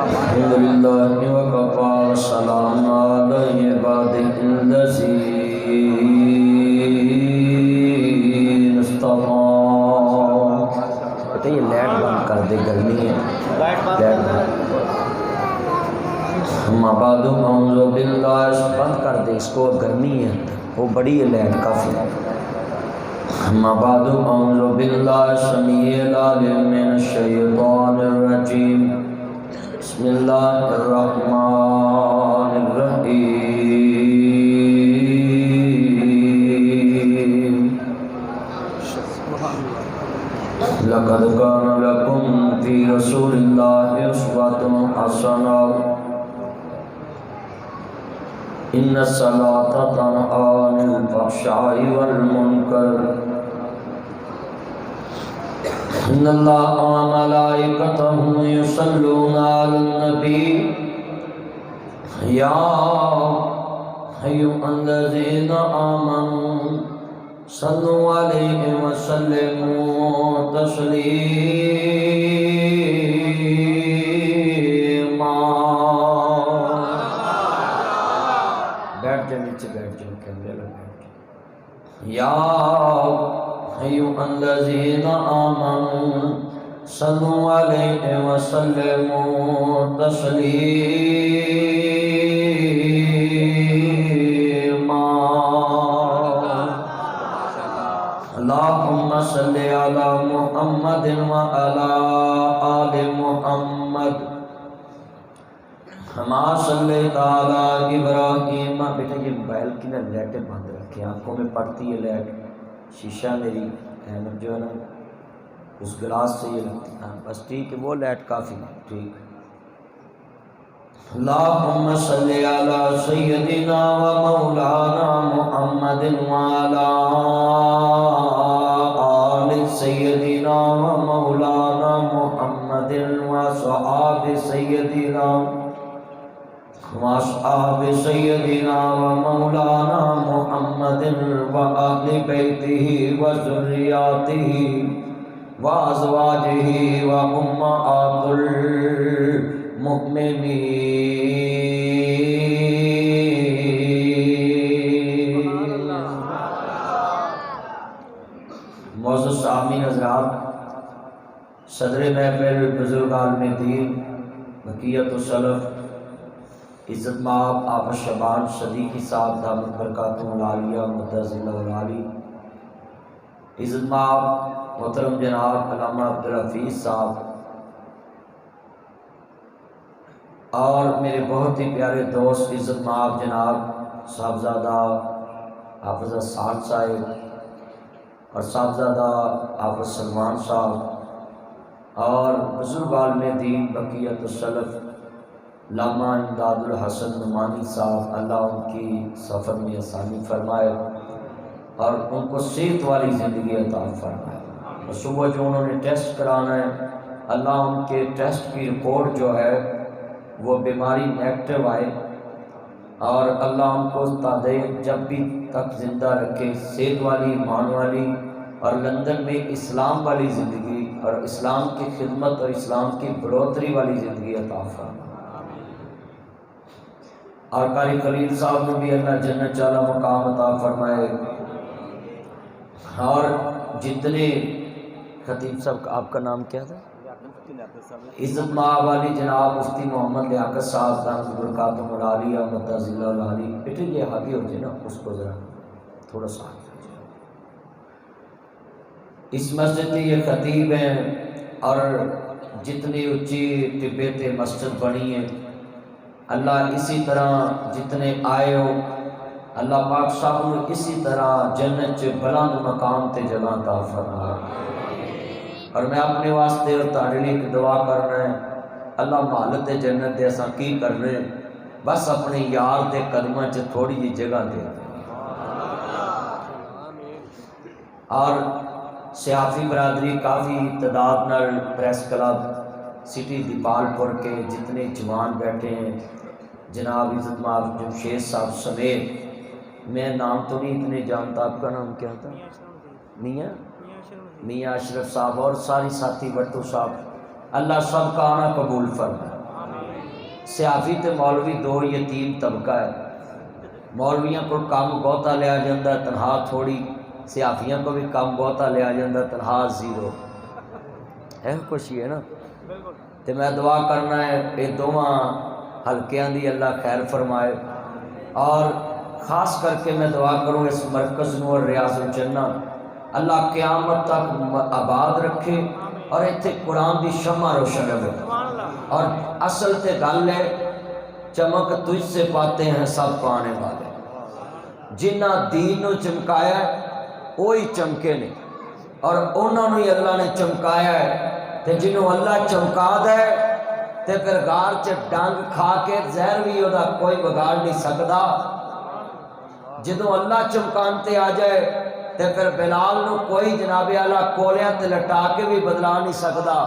الحمد لله وكفى وسلام على عباده الذين اصطفى. بیٹا یہ لائٹ بند کر دے، گرمی ہے. لائٹ بند. اما بعد اعوذ باللہ، بند کر دے اس کو، گرمی ہے وہ بڑی ہے لائٹ کافی. اما بعد اعوذ باللہ السمیع العلیم من الشیطان الرجیم. بسم اللہ الرحمن الرحیم. لقد كان لكم في رسول الله أسوة حسنة إن الصلاة تنهى عن الفحشاء والمنكر إن الله وملائكته يصلون على النبي يا أيها الذين آمنوا صلوا عليه وسلموا تسلیما. بیٹھ جائیں، نیچے بیٹھ جائیں، کیمرے لگ بیٹھ جائیں. یا ایھا الذین آمنوا صلوا علیہ وسلموا تسلیما. اللہم صلی علی محمد وعلی آل محمد کما صلیت علی ابراہیم. بیٹا یہ موبائل کی نا لائٹیں بند رکھیں، آنکھوں میں پڑتی ہے لائٹ. شیشہ میری احمد جو ہے نا اس گلاس سے یہ لگتی ہے. بس ٹھیک ہے، وہ لائٹ کافی ہے. ٹھیک. اللہم صلی علی سیدنا و مولانا محمد وعلی آل سیدنا و مولانا محمد وصحاب سیدنا وأصحاب سيدنا ومولانا محمد وأهل بيته وذرياته وأزواجه وأمهات المؤمنين. معزز سامعین حضرات، صدر محفل بزرگان میں دین بقیت السلف عزت مآب آب شبان صدیقی صاحب دامت برکاتہ العالیہ متعزلہ العالی، عزت مآب محترم جناب علامہ عبدالحفیظ صاحب، اور میرے بہت ہی پیارے دوست عزت مآب جناب صاحبزادہ حافظ سعد صاحب اور صاحبزادہ حافظ سلمان صاحب، اور بزرگ عالم دین بقیت السلف علامہ امداد الحسن نعمانی صاحب، اللہ ان کی سفر میں آسانی فرمائے اور ان کو صحت والی زندگی عطا فرمائے. اور صبح جو انہوں نے ٹیسٹ کرانا ہے، اللہ ان کے ٹیسٹ کی رپورٹ جو ہے وہ بیماری نیگیٹو آئے، اور اللہ ان کو تعداد جب بھی تک زندہ رکھے، صحت والی، ایمان والی، اور لندن میں اسلام والی زندگی اور اسلام کی خدمت اور اسلام کی بڑھوتری والی زندگی عطا فرمائے. اور قاری خلیل صاحب نے بھی اللہ جنت والا مقام عطا فرمائے. اور جتنے خطیب صاحب، آپ کا نام کیا تھا؟ عزت مآب والی جناب مفتی محمد لیاقت صاحب دامت برکاتہ العالیہ متعزلہ العالی. بیٹے یہ حاوی ہو جائے نا، اس کو ذرا تھوڑا سا اس مسجد کے یہ خطیب ہیں، اور جتنی اونچی طبیعت مسجد بنی ہے، اللہ اسی طرح جتنے آئے ہو اللہ پاک صاحب نے اسی طرح جنت چ بلند مقام تے جگہ عطا فرمائے. اور میں اپنے واسطے اور تہاڈے لیے ایک دعا کرنا ہے، اللہ محلت جنت دے اساں کی کرنے، بس اپنے یار دے قدماں چ تھوڑی جی جگہ دے. اور سیافی برادری کافی تعداد نال پریس کلب سٹی دیپال پور کے جتنے جوان بیٹھے ہیں، جناب عزت مآب جمشید صاحب سمیت، میں نام تو نہیں اتنے جانتا، آپ کا نام کیا تھا؟ میاں اشرف صاحب اور ساری ساتھی بٹو صاحب، اللہ سب کا آنا قبول فرمائے. سیافی تے مولوی دو یتیم طبقہ ہے. مولویاں کو کام بہتا لیا جاتا ہے تنخواہ تھوڑی، سیافیاں کو بھی کام بہتا لیا جاتا ہے تنخواہ زیرو. ہے خوشی ہے نا. تو میں دعا کرنا ہے یہ دونوں حلقیاں دی اللہ خیر فرمائے، اور خاص کر کے میں دعا کروں اس مرکز نو اور ریاض الجنہ اللہ قیامت تک آباد رکھے، اور اتنے قرآن دی شمع روشن رہے. اور اصل تے گل ہے چمک تجھ سے پاتے ہیں سب پانے والے. جنہ دین نو چمکایا ہے وہی چمکے نے، اور انہوں نے اللہ نے چمکایا ہے. تے جنہوں اللہ چمکا دے تے پھر غار چ ڈنگ کھا کے زہر بھی وہ کوئی بگاڑ نہیں سکتا. جدوں اللہ چمکانتے آ جائے تے پھر بلال نو کوئی جناب اعلیٰ کولیاں تے لٹا کے بھی بدلا نہیں سکتا.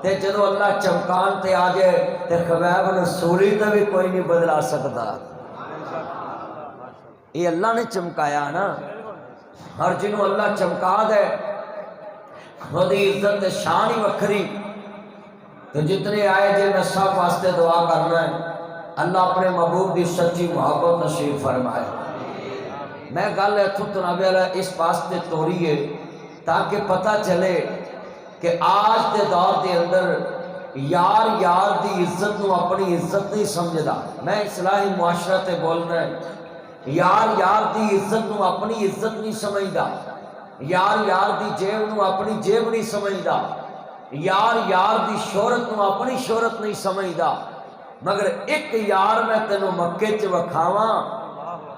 تے جدوں اللہ چمکان تے آ جائے تے خبیب نو سولی تے بھی کوئی نہیں بدلا سکتا. یہ اللہ نے چمکایا نا. اور جنہوں اللہ چمکا دے خود عزت شان ہی وکھری. تو جتنے آئے جے میں سب واسطے دعا کرنا ہے اللہ اپنے محبوب دی سچی محبت نصیب فرمائے. میں گل اتوں تنابے والا اس واسطے توڑی ہے تاکہ پتہ چلے کہ آج کے دور کے اندر یار یار دی عزت نو اپنی عزت نہیں سمجھدا. میں اصلاحی معاشرہ تے بولنا ہے، یار یار دی عزت نو اپنی عزت نہیں سمجھدا، یار یار دی جیب نو اپنی جیب نہیں سمجھدا، یار یار دی شہرت نو اپنی شہرت نہیں سمجھدا. مگر ایک یار میں تینوں مکے چ وکھاواں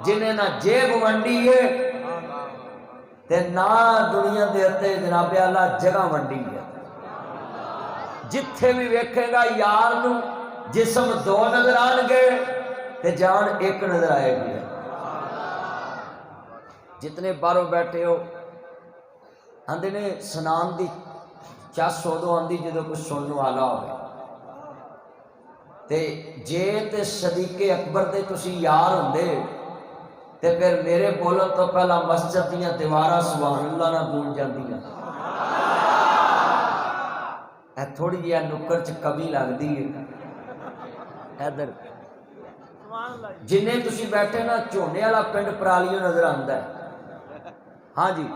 جنہیں نہ جیب ونڈی ہے تے نہ دنیا دے اتے جناب اللہ جگہ ونڈی ہے. جتھے بھی ویکھے گا یار نو جسم دو نظر آن گے تے جان ایک نظر آئے گی. جتنے باہروں بیٹھے ہو آندے نے سنان دی چس ادو آندی جدو کچھ سننے والا ہوئے. تے جے تے صدیق اکبر دے تسی یار ہوندے تے پھر میرے بولن تو پہلا مسجد دیاں دیواراں سبحان اللہ نہ گونج جاندیاں. اے تھوڑی جی نکر چ کمی لگدی ہے. ادھر جنہیں تسی بیٹھے نا جھونے والا پنڈ پرالیوں نظر آندا ہے. ہاں جی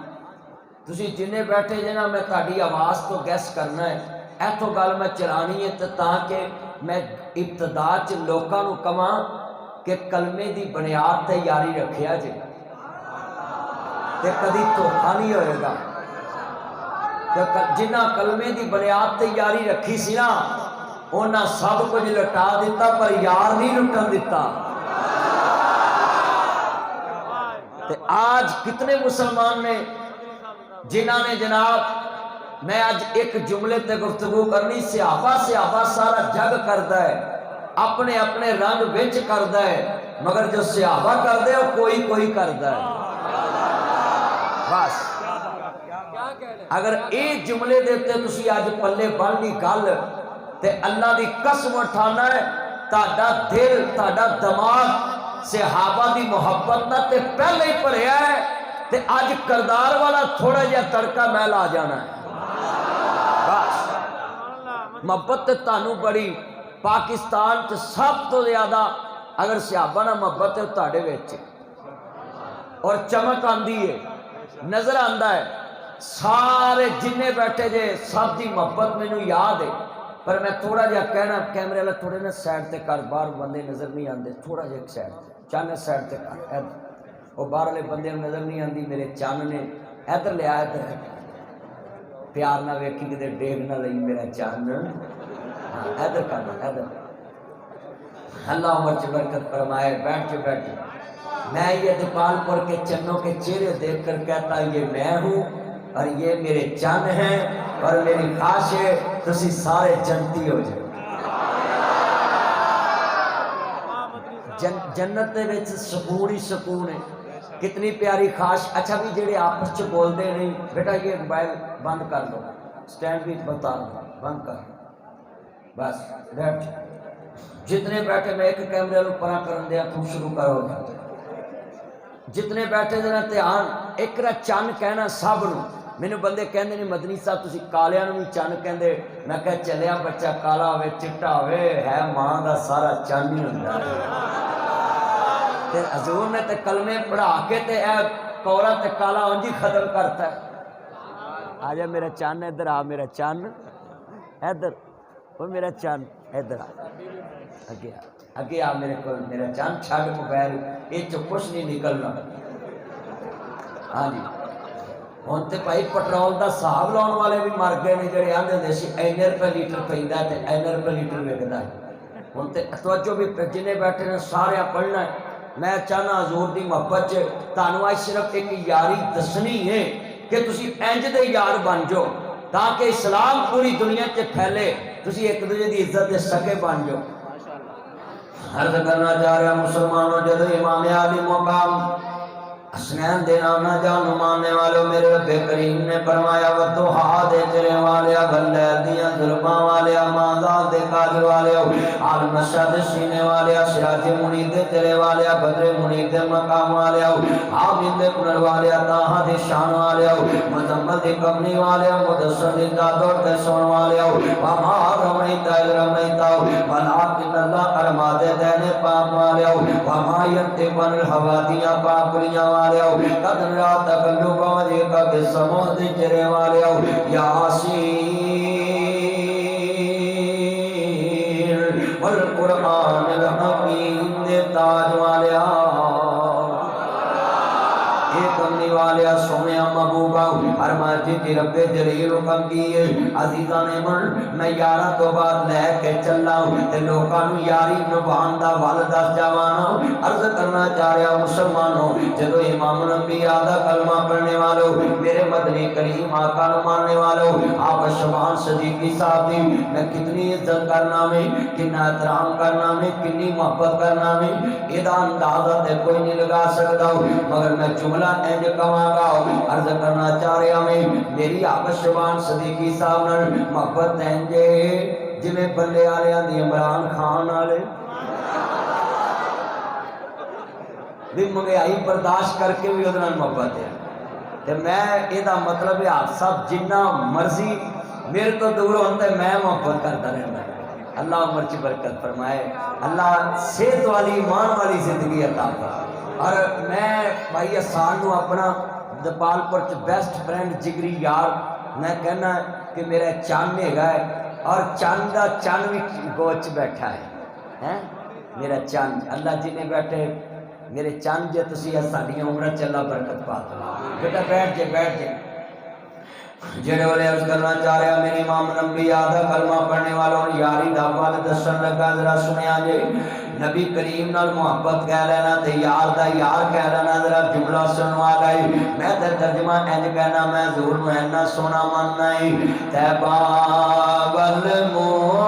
تسی جنہیں بیٹھے جے نا میں تہاڈی آواز تو گیس کرنا ہے. ایتھوں گل میں چلانی ہے تاکہ میں ابتدا چ لوکاں نو کواں کہ کلمے دی بنیاد تے یاری رکھیا جے تے کدی دھوکھا نہیں ہوئے گا. جنہ کلمے دی بنیاد تے یاری رکھی سی نا انہاں سب کچھ لٹا دیتا پر یار نہیں لٹن دیتا. تے آج کتنے مسلمان نے جنہاں نے جناب میں آج ایک جملے تے گفتگو کرنی صحابہ سارا جگ کردا ہے اپنے اپنے رنگ وچ کردا ہے مگر جو صحابہ کردے وہ کوئی کردا ہے. بس اگر ایک جملے دیتے تسی آج پلے بننی گل تے اللہ دی قسم اٹھانا ہے تہاڈا دل تہاڈا دماغ صحابہ دی محبت نہ تے پہلے ہی بھریا ہے تے اج کردار والا تھوڑا جہا تڑکا میل آ جانا ہے. بس محبت تے تانوں بڑی پاکستان چ سب تو زیادہ اگر صحابہ نہ محبت ہے تہاڈے وچ اور چمک آندی ہے نظر آندا ہے. سارے جنے بیٹھے جے سب دی محبت مینوں یاد ہے پر میں تھوڑا جہا کہنا کیمرے والا تھوڑے نا سائڈ تے کر باہر بندے نظر نہیں آندے تھوڑا جہا ایک سائڈ تے چانے سائڈ تے کر وہ باہر والے بندے نظر نہیں آندی میرے چان نے ادھر لیا ادھر پیار نہ ویکھی کدے ڈیگ نہ لئی میرا چان. ہاں ادھر کرنا ادھر. اللہ عمر چ برکت فرمائے. بیٹھ کے بیٹھے میں یہ دیپال پور کے چنوں کے چہرے دیکھ کر کہتا یہ میں ہوں اور یہ میرے چند ہیں اور میری خواہش ہے تسی سارے جنتی ہو جائے. جنت دے وچ سکون ہی سکون ہے. کتنی پیاری خواہش. اچھا بھی جڑے آپس چ بول دے نہیں بیٹا یہ موبائل بند کر دو سٹینڈ بھی بتا دو بند کر بس بیٹھ. جتنے بیٹھے میں ایک کیمرے کو پرا کرن دیا تم شروع کرو گے. جتنے بیٹھے دینا دھیان ایک را چن کہنا سب نو ਮੈਨੂੰ ਬੰਦੇ ਕਹਿੰਦੇ ਨੇ ਮਦਨੀ ਸਾਹਿਬ ਤੁਸੀਂ ਕਾਲਿਆਂ ਨੂੰ ਵੀ ਚੰਨ ਕਹਿੰਦੇ। ਮੈਂ ਕਿਹਾ ਚੱਲਿਆ ਬੱਚਾ ਕਾਲਾ ਹੋਵੇ ਚਿੱਟਾ ਹੋਵੇ ਹੈ ਮਾਂ ਦਾ ਸਾਰਾ ਚੰਨ ਹੀ ਹੁੰਦਾ। ਤੇ ਹਜ਼ੂਰ ਨੇ ਤੇ ਕਲਮੇ ਪੜ੍ਹਾ ਕੇ ਤੇ ਇਹ ਕੋਰਾ ਤੇ ਕਾਲਾ ਉਂਝ ਹੀ ਖਤਮ ਕਰਤਾ। ਆ ਜਾ ਮੇਰਾ ਚੰਨ ਇੱਧਰ ਆ, ਮੇਰਾ ਚੰਨ ਇੱਧਰ, ਉਹ ਮੇਰਾ ਚੰਨ ਇੱਧਰ ਆ, ਅੱਗੇ ਆ, ਅੱਗੇ ਆ ਮੇਰੇ ਕੋਲ ਮੇਰਾ ਚੰਨ। ਛੱਡ ਮੋਬਾਈਲ, ਇਹ ਚੋਂ ਕੁਛ ਨਹੀਂ ਨਿਕਲਣਾ। ਹਾਂਜੀ ਹੁਣ ਤੇ ਭਾਈ ਪੈਟਰੋਲ ਦਾ ਹਿਸਾਬ ਲਾਉਣ ਵਾਲੇ ਵੀ ਮਰ ਗਏ ਨੇ, ਜਿਹੜੇ ਆਂਦੇ ਹੁੰਦੇ ਸੀ ਇੰਨੇ ਰੁਪਏ ਲੀਟਰ ਪੈਂਦਾ ਤੇ ਇੰਨੇ ਰੁਪਏ ਲੀਟਰ ਵਿਕਦਾ ਹੈ। ਹੁਣ ਤੇ ਤਵੱਜੋ ਵੀ ਜਿੰਨੇ ਬੈਠੇ ਨੇ ਸਾਰਿਆਂ ਪੜ੍ਹਨਾ ਹੈ। ਮੈਂ ਚਾਹਨਾ ਹਜ਼ੂਰ ਦੀ ਮੁਹੱਬਤ 'ਚ ਤੁਹਾਨੂੰ ਅੱਜ ਸਿਰਫ ਇੱਕ ਯਾਰੀ ਦੱਸਣੀ ਹੈ کہ تسی انج دے یار بن جاؤ تاکہ اسلام پوری دنیا تے پھیلے، تسی ایک دوجے دی عزت دے سکے بن جاؤ۔ عرض کرنا چاہ رہا مسلمانوں، جدو امام علی مقام حسنین دے نام نہ جانو ماننے والوں، میرے رب کریم نے فرمایا وَالضُّحَىٰ دے چرے والیا، وَاللَّيْلِ دیاں ظلماں والیا، ماذا دے قادر والیا، عالم الشاد سینے والیا، سراج منیر دے چرے والیا، بدر منیر دے مقام والیا، حامد دے کنر والیا، تاہا دے شان والیا، مزمل دے کمنی والیا، مدسر دے دادور دے سون والیا، وَمَا رَمَيْتَ إِذْ رَمَيْتَ وَلَٰكِنَّ اللَّهَ ارما دے دینے پاک والیا، وَمَا يَنطِقُ عَنِ الْهَوَىٰ دیاں پاک بلیاں والیا، قد را تقلب وجهك في السماء دے چرے والیا، یاسین والقرآن الحکیم دے تاج والیا، کمنی والیا سونیا محبوبہ ارماجی کی رب جلیل حکم کیے عزیزان من میں یارہ تو بعد لے کے چلا ہوں تے لوکاں نو یاری نبھان دا والدہ جوانا عرض کرنا چاہ رہا مسلمانوں، جدو امام الانبیاء دا کلمہ پڑھنے والوں، میرے مدنی کریم آقا نو ماننے والوں، آپ شبان صدیقی صاحب دی میں کتنی عزت کرنا میں، کتنا احترام کرنا میں، کتنی محبت کرنا میں، ادا اندازہ تے کوئی نہیں لگا سکتا ہوں، مگر میں جملہ اینج کہاں گا عرض کرنا چاہ رہا میں میری آپ شبان صدیقی صاحب نے محبت اینجے جنہیں بلے آلے آدھی عمران خان آلے بھی مہنگائی برداشت کر کے بھی ادھر محبت ہے۔ تو میں یہ مطلب ہے آپ سب جنہ مرضی میرے تو دور ہوتا ہے میں محبت کرتا رہنا۔ اللہ عمر کی برکت فرمائے، اللہ صحت والی ایمان والی زندگی عطا فرمائے۔ اور میں بھائی احسان نو اپنا دپال پور بیسٹ فرینڈ جگری یار میں کہنا کہ میرا چاند ہے گا اور چاند دا چاند بھی گوچ بیٹھا ہے میرا چاند اللہ جی نے بیٹھے میرے چاند جے تسی ساڈی عمر چلا برکت پا دو بیٹا بیٹھ جے جڑے والے عرض کرنا چاہ رہا میری امام الانبیاء دا کلمہ پڑھنے والوں یاری دا وال دسن لگا ذرا سنیا جے نبی کریم نال محبت کہہ لینا تے یار دا یار کہہ لینا ذرا جملہ سنوا گئی میں تے ترجمہ انج کہنا میں حضور نو اینا سونا مننا ہے طیبہ والمومایا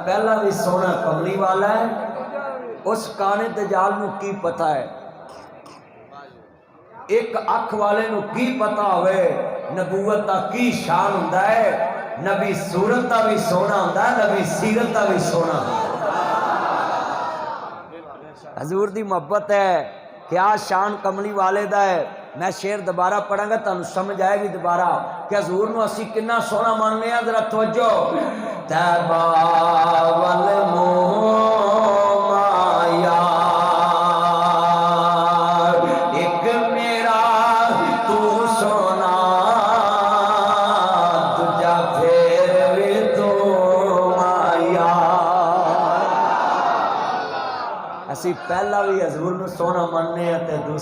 پہلا بھی سونا کملی والا ہے، اس کانے دجال نو کی پتا ہے، ایک اکھ والے نو کی پتا ہوئے نبوت دا کی شان ہوندا ہے، نبی صورت دا بھی سونا ہوندا ہے، نبی سیرت دا بھی سونا ہوندا ہے۔ حضور دی محبت ہے، کیا شان کملی والے دا ہے۔ میں شعر دوبارہ پڑھاں گا تانوں سمجھ آئے گی دوبارہ کہ حضور نو اسی کنا سونا ماننے ہیں، ذرا توجہ طیبہ والمومایا ایک میرا تو سونا تجھا پھر بھی تو مایا۔ اسی پہلا بھی حضور نو سونا مننے ہیں تے دوسرا